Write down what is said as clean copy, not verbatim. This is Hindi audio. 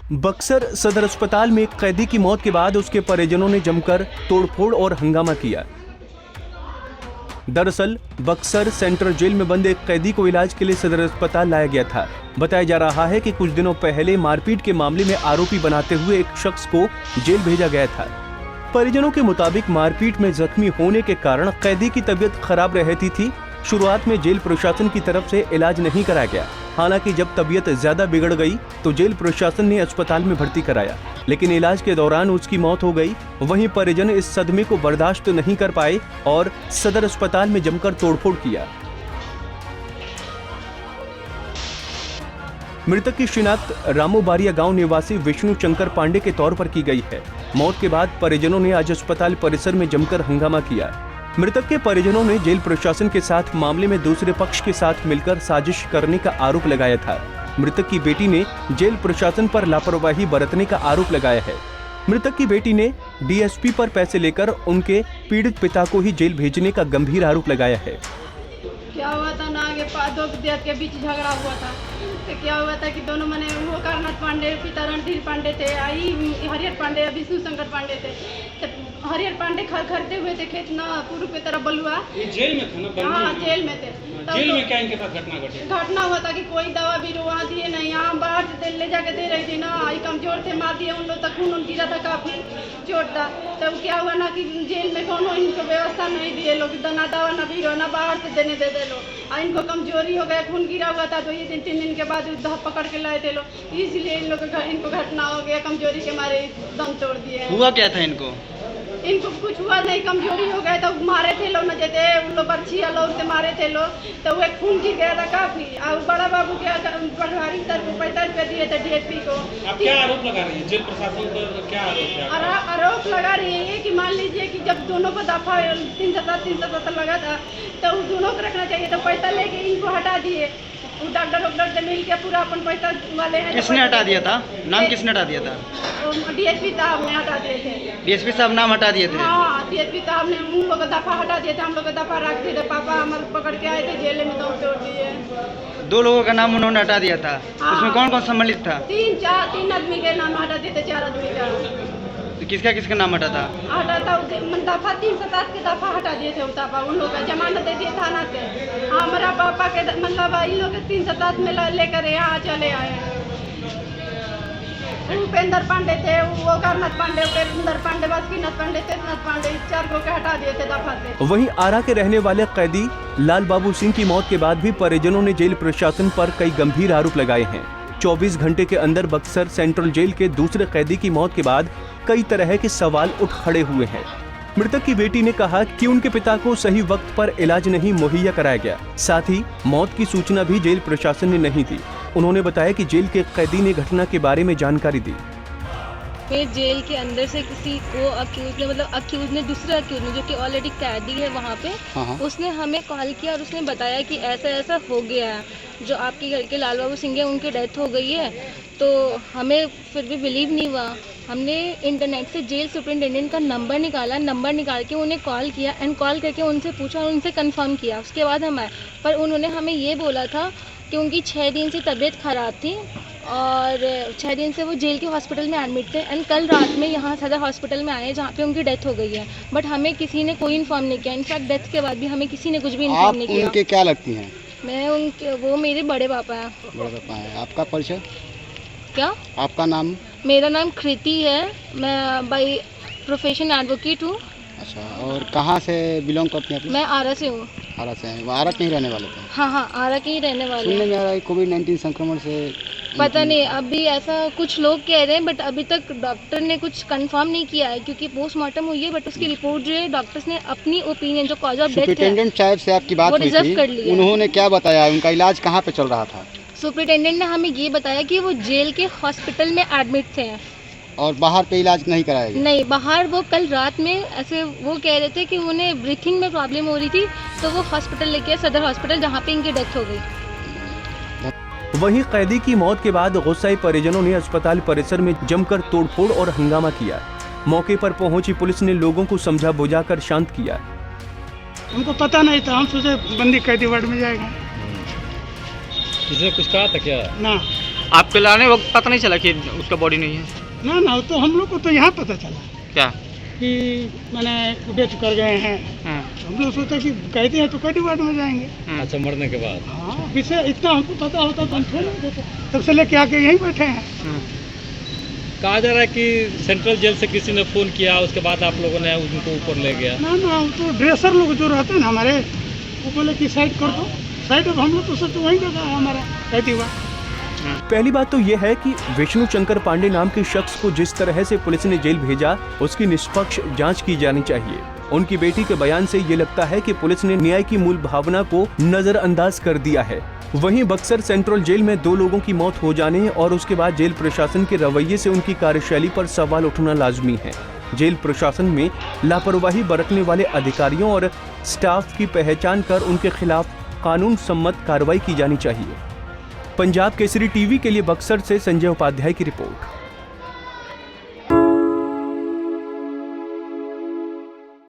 बक्सर सदर अस्पताल में एक कैदी की मौत के बाद उसके परिजनों ने जमकर तोड़फोड़ और हंगामा किया। दरअसल बक्सर सेंट्रल जेल में बंद एक कैदी को इलाज के लिए सदर अस्पताल लाया गया था। बताया जा रहा है कि कुछ दिनों पहले मारपीट के मामले में आरोपी बनाते हुए एक शख्स को जेल भेजा गया था। परिजनों के मुताबिक मारपीट में जख्मी होने के कारण कैदी की तबीयत खराब रहती थी। शुरुआत में जेल प्रशासन की तरफ से इलाज नहीं कराया गया। हालांकि जब तबीयत ज्यादा बिगड़ गई तो जेल प्रशासन ने अस्पताल में भर्ती कराया, लेकिन इलाज के दौरान उसकी मौत हो गई। वहीं परिजन इस सदमे को बर्दाश्त नहीं कर पाए और सदर अस्पताल में जमकर तोड़फोड़ किया। मृतक की शिनाख्त रामू बारिया गांव निवासी विष्णु शंकर पांडे के तौर पर की गई है। मौत के बाद परिजनों ने आज अस्पताल परिसर में जमकर हंगामा किया। मृतक के परिजनों ने जेल प्रशासन के साथ मामले में दूसरे पक्ष के साथ मिलकर साजिश करने का आरोप लगाया था। मृतक की बेटी ने जेल प्रशासन पर लापरवाही बरतने का आरोप लगाया है। मृतक की बेटी ने डीएसपी पर पैसे लेकर उनके पीड़ित पिता को ही जेल भेजने का गंभीर आरोप लगाया है। क्या हुआ था ना, आगे दो विद्यार्थी के बीच झगड़ा हुआ था। तो क्या हुआ था कि दोनों मने वो करनाथ पांडे पिता रणधीर पांडे थे, आई हरिहर पांडे विष्णु शंकर पांडे थे। तो हरिहर पांडे खरीदते हुए थे खेत ना पूर्व की तरफ बलुआ। ये जेल में था ना? हाँ जेल में थे। जेल में क्या इनके साथ घटना घटी? घटना हुआ था कि कोई दवा भी वहाँ दिए नहीं, यहाँ बाहर से ले जाके दे रही थी ना। आई कमजोर थे, मार दिए उन लोग तक, खून उन गिरा था, काफी चोट था। तब क्या हुआ ना कि जेल में कौन इनको व्यवस्था नहीं दिए लोग, ना दवा ना भी ना बाहर से देने दे दे लोग। इनको कमजोरी हो गया, खून गिरा हुआ था। तो ये 3 दिन के बाद पकड़ के लाए थे लोग, इसलिए इनको घटना हो गया, कमजोरी के मारे दम तोड़ दिए। हुआ क्या था इनको कुछ हुआ नहीं, कमजोरी हो गया तो मारे थे लोग न देते उन लोग बर्छी लोग से मारे थे लोग। तो वो खून गिर गया था काफी। और बड़ा बाबू के पटवारी सर को 50 रुपये दिए थे डीएसपी को। अब क्या आरोप लगा रही है जेल प्रशासन पर? क्या आरोप लगा रही है कि मान लीजिए कि जब दोनों को दफा 370 लगा था तो दोनों को रखना चाहिए, तो पैसा लेके इनको हटा दिए। डॉक्टर से मिल के पूरा अपन पैसा वाले हैं। किसने हटा दिया था? नाम किसने हटा दिया था? डीएसपी साहब ने हटा दिए थे। डीएसपी साहब नाम हटा दिए थे? हाँ डीएसपी साहब ने उन लोग का दफा हटा दिए थे, हम लोग का दफा रखते थे। पापा हमारे पकड़ के आए थे जेल में, तो तोड़ दिए। 2 लोगों का नाम उन्होंने हटा दिया था। हाँ। उसमें कौन कौन सम्मिलित था? 3 आदमी के नाम हटा दिए थे, 4 आदमी का। तो किसका नाम हटा था? हटा था दफा 307 के दफा हटा दिए थे। दफा उन लोग का जमानत दे दिए थाना से। हमारा पापा के मतलब इन लोग 307 में लेकर यहाँ चले आए। उपेंद्र पांडे थे, वो करनाथ पांडे, उपेंद्र पांडे, बासुकीनाथ पांडे, शेषनाथ पांडे, 4 को हटा दिए थे दफा से। वहीं आरा के रहने वाले कैदी लाल बाबू सिंह की मौत के बाद भी परिजनों ने जेल प्रशासन पर कई गंभीर आरोप लगाए हैं। 24 घंटे के अंदर बक्सर सेंट्रल जेल के दूसरे कैदी की मौत के बाद कई तरह के सवाल उठ खड़े हुए हैं। मृतक की बेटी ने कहा कि उनके पिता को सही वक्त पर इलाज नहीं मुहैया कराया गया। साथ ही मौत की सूचना भी जेल प्रशासन ने नहीं दी। उन्होंने बताया कि जेल के कैदी ने घटना के बारे में जानकारी दी। फिर जेल के अंदर से किसी को अक्यूज ने दूसरे अक्यूज ने जो कि ऑलरेडी कैदी है वहाँ पे, उसने हमें कॉल किया और उसने बताया कि ऐसा ऐसा हो गया है, जो आपके घर के लाल बाबू सिंह है उनकी डेथ हो गई है। तो हमें फिर भी बिलीव नहीं हुआ। हमने इंटरनेट से जेल सुपरिटेंडेंट का नंबर निकाल के उन्हें कॉल किया एंड कॉल करके उनसे पूछा और उनसे कंफर्म किया। उसके बाद हम आए, पर उन्होंने हमें ये बोला था कि उनकी 6 दिन से तबीयत ख़राब थी और 6 दिन से वो जेल के हॉस्पिटल में एडमिट थे एंड कल रात में यहाँ सदर हॉस्पिटल में आए जहाँ पे उनकी डेथ हो गई है। बट हमें किसी ने कोई इन्फॉर्म नहीं किया। इनफैक्ट डेथ के बाद भी हमें किसी ने कुछ भी इन्फॉर्म नहीं किया। उनके क्या लगती हैं? वो मेरे बड़े पापा हैं। बड़े पापा हैं। आपका परिचय क्या? आपका नाम? मेरा नाम कृति है, मैं बाई प्रोफेशन एडवोकेट हूँ। अच्छा, और कहाँ से बिलोंग करती हैं? मैं आरा से हूँ। आरा से हैं? आरा के ही रहने वाले थे? हाँ आरा के ही रहने वाले। सुनने में आ रहा है कोविड-19 संक्रमण से पता नहीं, अभी ऐसा कुछ लोग कह रहे हैं, बट अभी तक डॉक्टर ने कुछ कंफर्म नहीं किया है क्योंकि पोस्टमार्टम हुई है। बट उसकी रिपोर्ट जो है डॉक्टर्स ने अपनी ओपिनियन जो कॉज ऑफ डेथ है सुपरिटेंडेंट साहब से आपकी बात हुई थी, उन्होंने क्या बताया? उनका इलाज कहाँ पे चल रहा था? सुपरिटेंडेंट ने हमें ये बताया कि वो जेल के हॉस्पिटल में एडमिट थे और बाहर पे इलाज नहीं कराया गया? नहीं, बाहर वो कल रात में ऐसे वो कह रहे थे कि उन्हें ब्रीथिंग में प्रॉब्लम हो रही थी, तो वो हॉस्पिटल लेके सदर हॉस्पिटल जहाँ पे इनकी डेथ हो गई। वहीं कैदी की मौत के बाद गुस्साए परिजनों ने अस्पताल परिसर में जमकर तोड़फोड़ और हंगामा किया। मौके पर पहुंची पुलिस ने लोगों को समझा बुझाकर शांत किया। हमको पता नहीं था, हम सोचे बंदी कैदी वार्ड में जाएगा। किसी ने कुछ कहा था क्या? ना। आपके लाने वक्त पता नहीं चला कि उसका बॉडी नहीं है? ना तो हम लोग को तो यहाँ पता चला क्या कि मैंने डेथ कर गए हैं। हम लोग सोचा कि कहते हैं तो कटी वार्ड में जाएंगे। अच्छा, मरने के बाद। हाँ, विषय इतना हमको पता होता तो हम थोड़ा नहीं देते, तब से लेके आके यहीं बैठे हैं। कहा जा रहा है कि सेंट्रल जेल से किसी ने फोन किया, उसके बाद आप लोगों ने उनको ऊपर ले गया। ना तो ड्रेसर लोग जो रहते हैं ना हमारे, वो बोले कि साइड कर दो, साइड। अब हम लोग तो सोचो वहीं जगह है हमारा कहती हुआ। पहली बात तो यह है कि विष्णु शंकर पांडे नाम के शख्स को जिस तरह से पुलिस ने जेल भेजा, उसकी निष्पक्ष जांच की जानी चाहिए। उनकी बेटी के बयान से ये लगता है कि पुलिस ने न्याय की मूल भावना को नजरअंदाज कर दिया है। वहीं बक्सर सेंट्रल जेल में 2 लोगों की मौत हो जाने और उसके बाद जेल प्रशासन के रवैये से उनकी कार्यशैली पर सवाल उठना लाजमी है। जेल प्रशासन में लापरवाही बरतने वाले अधिकारियों और स्टाफ की पहचान कर उनके खिलाफ कानून सम्मत कार्रवाई की जानी चाहिए। पंजाब केसरी टीवी के लिए बक्सर से संजय उपाध्याय की रिपोर्ट।